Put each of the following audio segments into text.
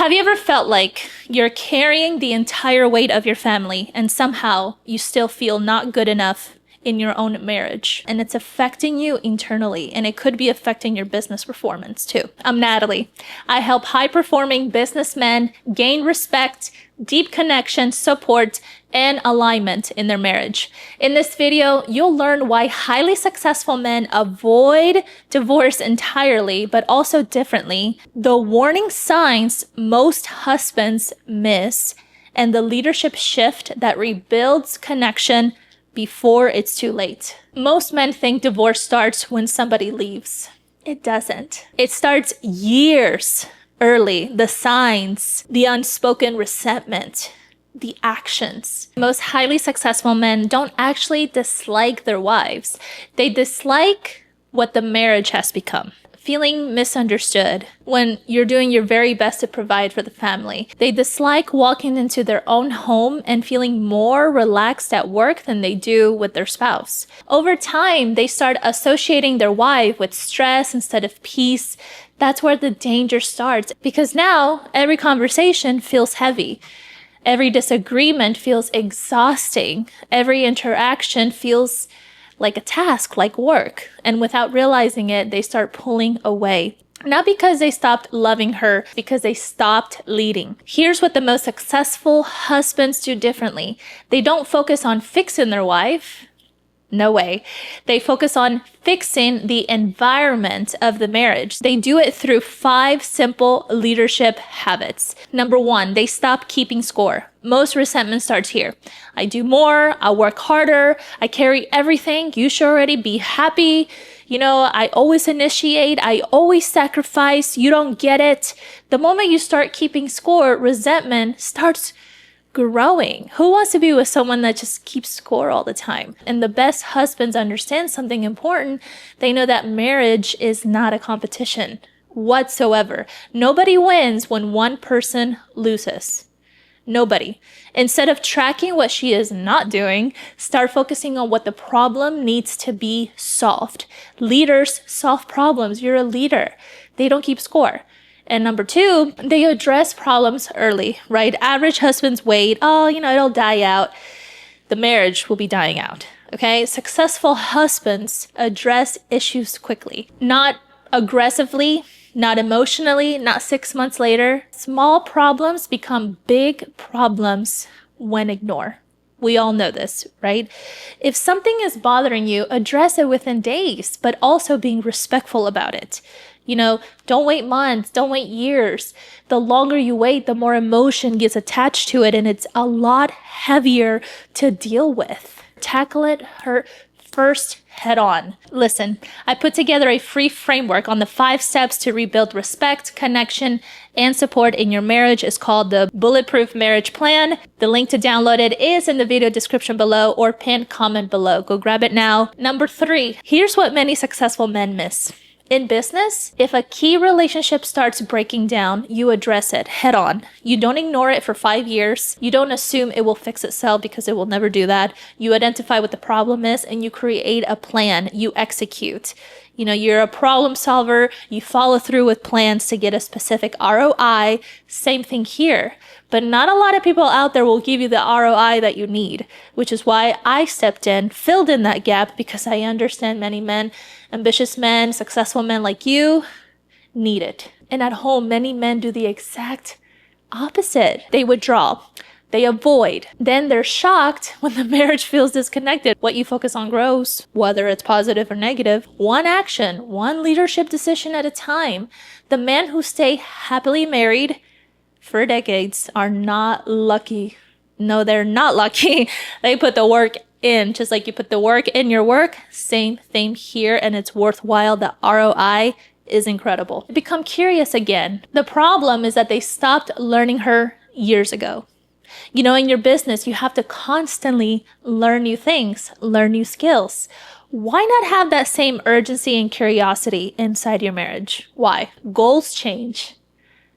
Have you ever felt like you're carrying the entire weight of your family and somehow you still feel not good enough in your own marriage, and it's affecting you internally, and it could be affecting your business performance too? I'm Natalie. I help high-performing businessmen gain respect, deep connection, support, and alignment in their marriage. In this video, you'll learn why highly successful men avoid divorce entirely, but also differently, the warning signs most husbands miss, and the leadership shift that rebuilds connection before it's too late. Most men think divorce starts when somebody leaves. It doesn't. It starts years early. The signs, the unspoken resentment, the actions. Most highly successful men don't actually dislike their wives. They dislike what the marriage has become. Feeling misunderstood when you're doing your very best to provide for the family. They dislike walking into their own home and feeling more relaxed at work than they do with their spouse. Over time, they start associating their wife with stress instead of peace. That's where the danger starts, because now every conversation feels heavy. Every disagreement feels exhausting. Every interaction feels like a task, like work. And without realizing it, they start pulling away. Not because they stopped loving her, because they stopped leading. Here's what the most successful husbands do differently. They don't focus on fixing their wife. No way. They focus on fixing the environment of the marriage. They do it through 5 simple leadership habits. Number 1, they stop keeping score. Most resentment starts here. I do more, I work harder, I carry everything, you should already be happy. I always initiate, I always sacrifice, you don't get it. The moment you start keeping score, resentment starts growing. Who wants to be with someone that just keeps score all the time? And the best husbands understand something important. They know that marriage is not a competition whatsoever. Nobody wins when one person loses. Nobody. Instead of tracking what she is not doing, start focusing on what the problem needs to be solved. Leaders solve problems. You're a leader. They don't keep score. And number 2, they address problems early, right? Average husbands wait, it'll die out. The marriage will be dying out, okay? Successful husbands address issues quickly, not aggressively, not emotionally, not 6 months later. Small problems become big problems when ignored. We all know this, right? If something is bothering you, address it within days, but also being respectful about it. Don't wait months, don't wait years. The longer you wait, the more emotion gets attached to it, and it's a lot heavier to deal with. Tackle it first head on. Listen, I put together a free framework on the 5 steps to rebuild respect, connection, and support in your marriage. It's called the Bulletproof Marriage Plan. The link to download it is in the video description below or pinned comment below. Go grab it now. Number 3, here's what many successful men miss. In business, if a key relationship starts breaking down, you address it head on. You don't ignore it for 5 years. You don't assume it will fix itself, because it will never do that. You identify what the problem is and you create a plan. You execute. You're a problem solver. You follow through with plans to get a specific ROI. Same thing here. But not a lot of people out there will give you the ROI that you need, which is why I stepped in, filled in that gap, because I understand many men, ambitious men, successful men like you, need it. And at home, many men do the exact opposite. They withdraw. They avoid. Then they're shocked when the marriage feels disconnected. What you focus on grows, whether it's positive or negative. One action, one leadership decision at a time. The men who stay happily married for decades are not lucky. No, they're not lucky. They put the work in, just like you put the work in your work. Same thing here, and it's worthwhile. The ROI is incredible. Become curious again. The problem is that they stopped learning her years ago. In your business, you have to constantly learn new things, learn new skills. Why not have that same urgency and curiosity inside your marriage? Why? Goals change,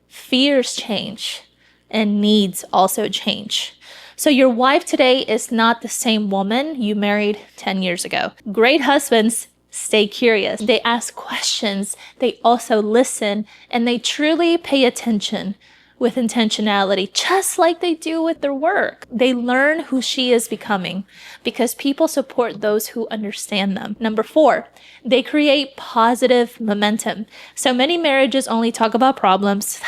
fears change, and needs also change. So your wife today is not the same woman you married 10 years ago. Great husbands stay curious. They ask questions. They also listen, and they truly pay attention with intentionality, just like they do with their work. They learn who she is becoming because people support those who understand them. Number 4, they create positive momentum. So many marriages only talk about problems.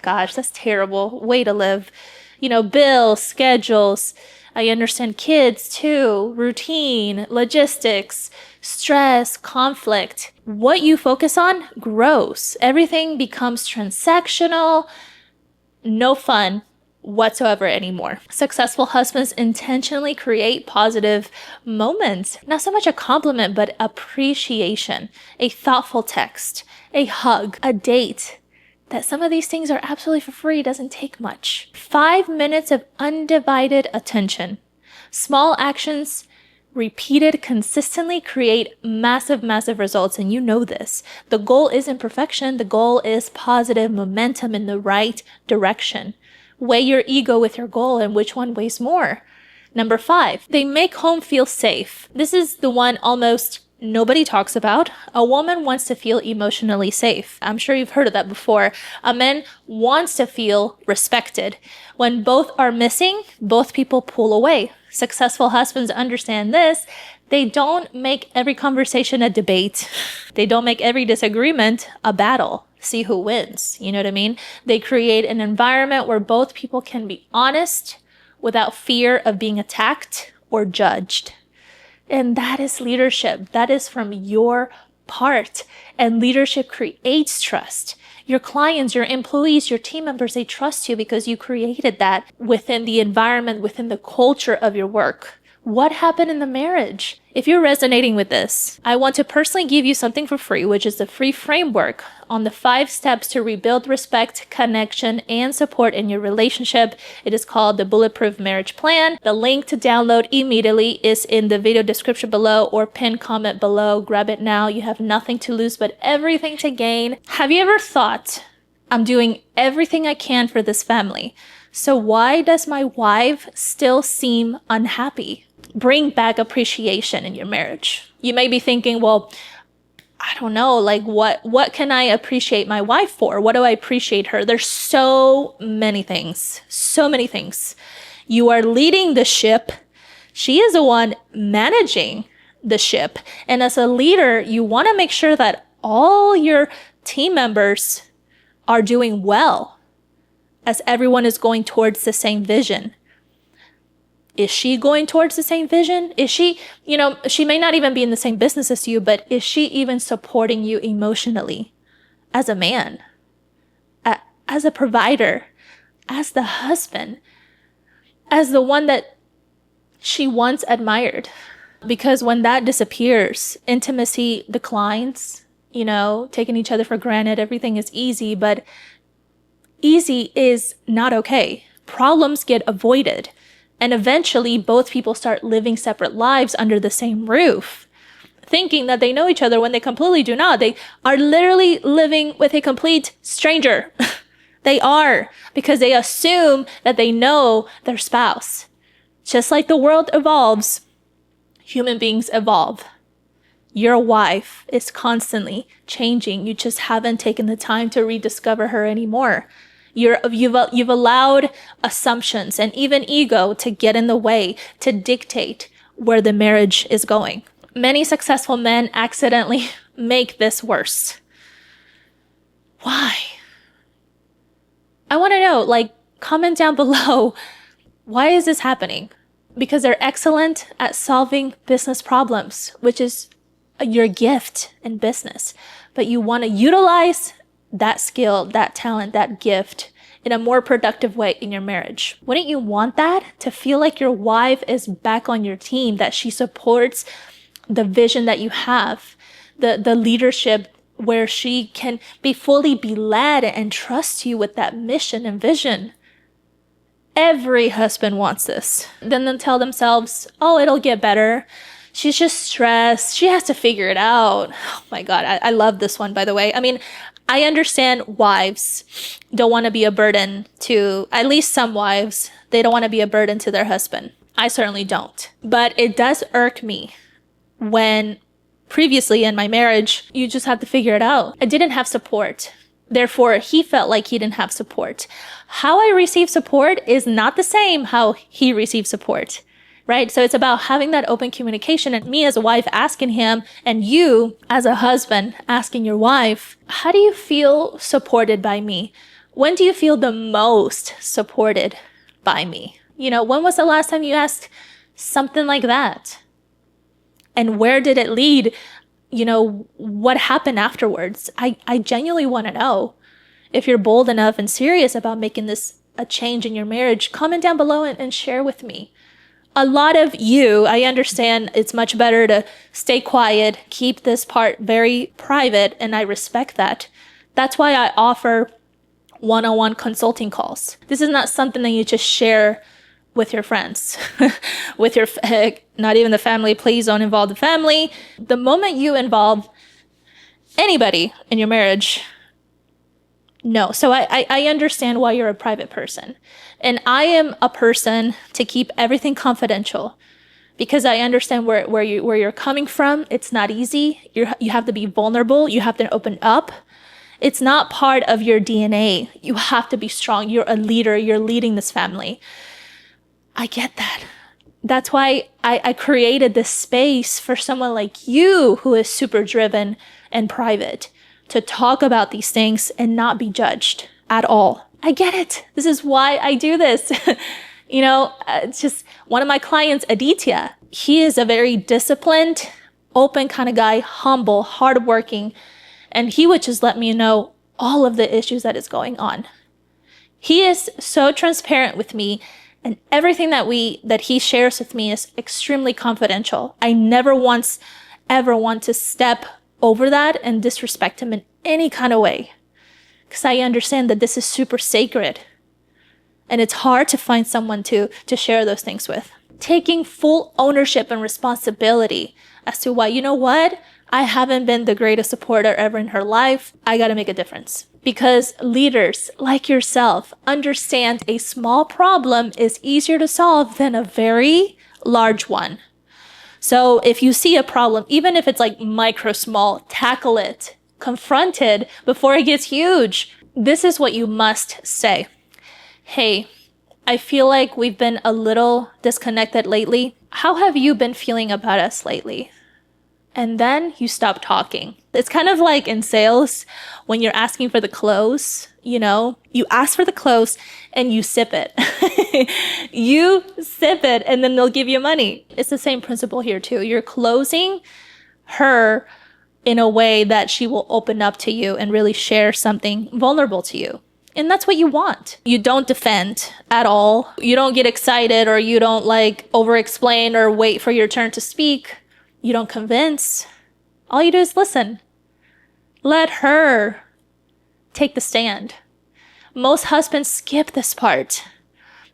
Gosh, that's terrible way to live. Bills, schedules. I understand kids too, routine, logistics, stress, conflict. What you focus on grows. Everything becomes transactional, no fun whatsoever anymore. Successful husbands intentionally create positive moments. Not so much a compliment, but appreciation, a thoughtful text, a hug, a date. That some of these things are absolutely for free, doesn't take much. 5 minutes of undivided attention. Small actions repeated consistently create massive, massive results, and you know this. The goal isn't perfection. The goal is positive momentum in the right direction. Weigh your ego with your goal and which one weighs more. Number 5, they make home feel safe. This is the one almost nobody talks about. A woman wants to feel emotionally safe. I'm sure you've heard of that before. A man wants to feel respected. When both are missing, both people pull away. Successful husbands understand this. They don't make every conversation a debate. They don't make every disagreement a battle. See who wins. You know what I mean? They create an environment where both people can be honest without fear of being attacked or judged. And that is leadership. That is from your part. And leadership creates trust. Your clients, your employees, your team members, they trust you because you created that within the environment, within the culture of your work. What happened in the marriage? If you're resonating with this, I want to personally give you something for free, which is the free framework on the 5 steps to rebuild respect, connection, and support in your relationship. It is called the Bulletproof Marriage Plan. The link to download immediately is in the video description below or pinned comment below. Grab it now. You have nothing to lose but everything to gain. Have you ever thought, I'm doing everything I can for this family, so why does my wife still seem unhappy? Bring back appreciation in your marriage. You may be thinking, well, I don't know, like what can I appreciate my wife for? What do I appreciate her? There's so many things. So many things. You are leading the ship. She is the one managing the ship. And as a leader, you want to make sure that all your team members are doing well as everyone is going towards the same vision. Is she going towards the same vision? Is she, she may not even be in the same business as you, but is she even supporting you emotionally as a man, as a provider, as the husband, as the one that she once admired? Because when that disappears, intimacy declines, taking each other for granted, everything is easy, but easy is not okay. Problems get avoided. And eventually, both people start living separate lives under the same roof, thinking that they know each other when they completely do not. They are literally living with a complete stranger. They are, because they assume that they know their spouse. Just like the world evolves, human beings evolve. Your wife is constantly changing. You just haven't taken the time to rediscover her anymore. You've allowed assumptions and even ego to get in the way, to dictate where the marriage is going. Many successful men accidentally make this worse. Why? I want to know, comment down below, why is this happening? Because they're excellent at solving business problems, which is your gift in business. But you want to utilize that skill, that talent, that gift in a more productive way in your marriage. Wouldn't you want that? To feel like your wife is back on your team, that she supports the vision that you have, the leadership where she can be led and trust you with that mission and vision. Every husband wants this. Then they'll tell themselves, oh, it'll get better. She's just stressed. She has to figure it out. Oh my God. I love this one, by the way. I mean, I understand wives don't want to be a burden to, at least some wives, they don't want to be a burden to their husband. I certainly don't. But it does irk me when previously in my marriage, you just have to figure it out. I didn't have support. Therefore, he felt like he didn't have support. How I receive support is not the same how he received support, right? So it's about having that open communication, and me as a wife asking him, and you as a husband asking your wife, how do you feel supported by me? When do you feel the most supported by me? When was the last time you asked something like that? And where did it lead? What happened afterwards? I genuinely want to know. If you're bold enough and serious about making this a change in your marriage, comment down below and share with me. A lot of you, I understand it's much better to stay quiet, keep this part very private, and I respect that. That's why I offer one-on-one consulting calls. This is not something that you just share with your friends, with your, not even the family. Please don't involve the family. The moment you involve anybody in your marriage, no. So I understand why you're a private person. And I am a person to keep everything confidential because I understand where you're coming from. It's not easy. You have to be vulnerable. You have to open up. It's not part of your DNA. You have to be strong. You're a leader. You're leading this family. I get that. That's why I created this space for someone like you who is super driven and private to talk about these things and not be judged at all. I get it. This is why I do this. It's just one of my clients, Aditya. He is a very disciplined, open kind of guy, humble, hardworking, and he would just let me know all of the issues that is going on. He is so transparent with me. And everything that he shares with me is extremely confidential. I never once ever want to step over that and disrespect him in any kind of way. Because I understand that this is super sacred. And it's hard to find someone to share those things with. Taking full ownership and responsibility as to why, I haven't been the greatest supporter ever in her life. I got to make a difference. Because leaders like yourself understand a small problem is easier to solve than a very large one. So if you see a problem, even if it's like micro small, tackle it, confront it before it gets huge. This is what you must say. Hey, I feel like we've been a little disconnected lately. How have you been feeling about us lately? And then you stop talking. It's kind of like in sales when you're asking for the close, you ask for the close and you sip it. You sip it and then they'll give you money. It's the same principle here too. You're closing her in a way that she will open up to you and really share something vulnerable to you. And that's what you want. You don't defend at all. You don't get excited or you don't over explain or wait for your turn to speak. You don't convince. All you do is listen. Let her take the stand. Most husbands skip this part,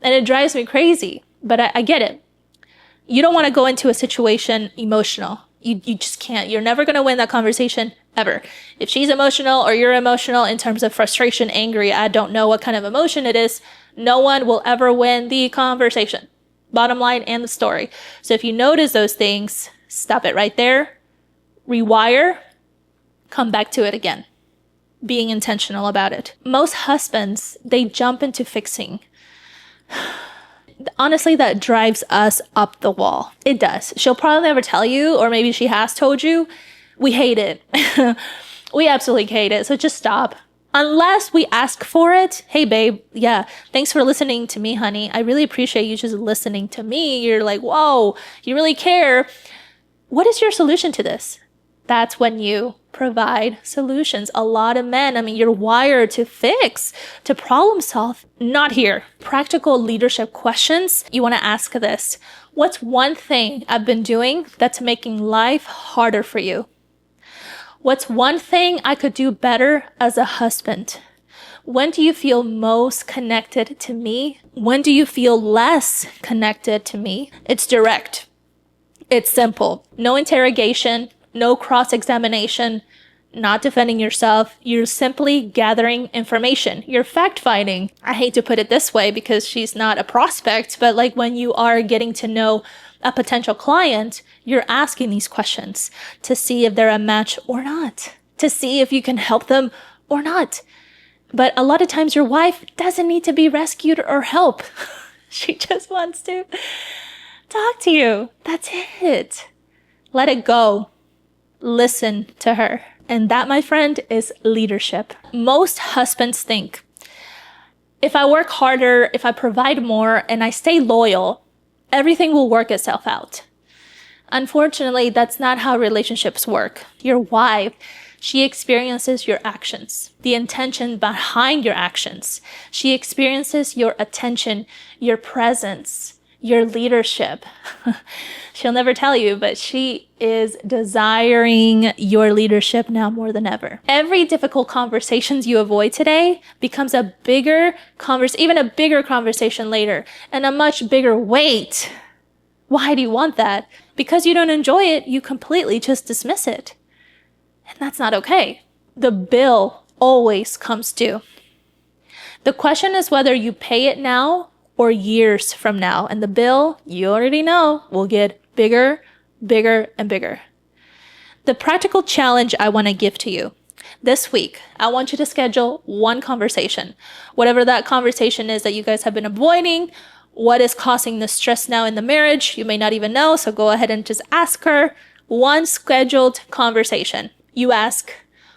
and it drives me crazy, but I get it. You don't want to go into a situation emotional. You just can't. You're never going to win that conversation ever. If she's emotional or you're emotional in terms of frustration, angry, I don't know what kind of emotion it is, no one will ever win the conversation. Bottom line and the story. So if you notice those things, stop it right there, rewire, come back to it again. Being intentional about it. Most husbands, they jump into fixing. Honestly, that drives us up the wall. It does. She'll probably never tell you, or maybe she has told you. We hate it. We absolutely hate it. So just stop. Unless we ask for it. Hey, babe. Yeah. Thanks for listening to me, honey. I really appreciate you just listening to me. You're like, whoa, you really care. What is your solution to this? That's when you provide solutions. A lot of men, you're wired to fix, to problem solve. Not here. Practical leadership questions. You want to ask this. What's one thing I've been doing that's making life harder for you? What's one thing I could do better as a husband? When do you feel most connected to me? When do you feel less connected to me? It's direct. It's simple. No interrogation, no cross-examination, not defending yourself. You're simply gathering information. You're fact-finding. I hate to put it this way because she's not a prospect, but when you are getting to know a potential client, you're asking these questions to see if they're a match or not, to see if you can help them or not. But a lot of times your wife doesn't need to be rescued or help. She just wants to talk to you. That's it. Let it go. Listen to her. And that, my friend, is leadership. Most husbands think, if I work harder, if I provide more, and I stay loyal, everything will work itself out. Unfortunately, that's not how relationships work. Your wife, she experiences your actions, the intention behind your actions. She experiences your attention, your presence, your leadership. She'll never tell you, but she is desiring your leadership now more than ever. Every difficult conversations you avoid today becomes a bigger even a bigger conversation later, and a much bigger weight. Why do you want that? Because you don't enjoy it, you completely just dismiss it. And that's not okay. The bill always comes due. The question is whether you pay it now or years from now. And the bill, you already know, will get bigger, bigger, and bigger. The practical challenge I want to give to you this week, I want you to schedule one conversation. Whatever that conversation is that you guys have been avoiding, what is causing the stress now in the marriage, you may not even know. So go ahead and just ask her one scheduled conversation. You ask,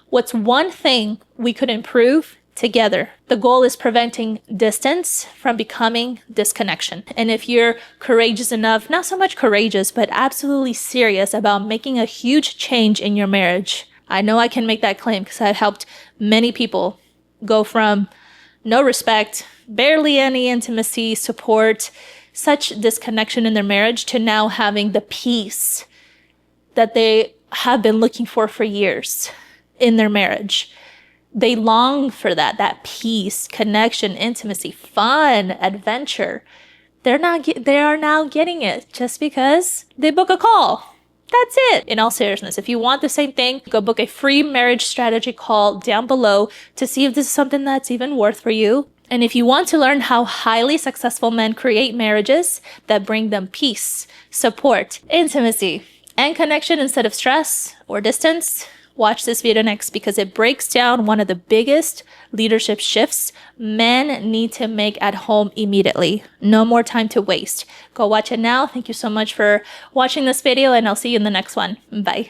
what's one thing we could improve together? The goal is preventing distance from becoming disconnection. And if you're courageous enough, not so much courageous, but absolutely serious about making a huge change in your marriage, I know I can make that claim because I've helped many people go from no respect, barely any intimacy, support, such disconnection in their marriage to now having the peace that they have been looking for years in their marriage. They long for that peace, connection, intimacy, fun, adventure. They are now getting it just because they book a call. That's it. In all seriousness, if you want the same thing, go book a free marriage strategy call down below to see if this is something that's even worth for you. And if you want to learn how highly successful men create marriages that bring them peace, support, intimacy, and connection instead of stress or distance, watch this video next because it breaks down one of the biggest leadership shifts men need to make at home immediately. No more time to waste. Go watch it now. Thank you so much for watching this video, and I'll see you in the next one. Bye.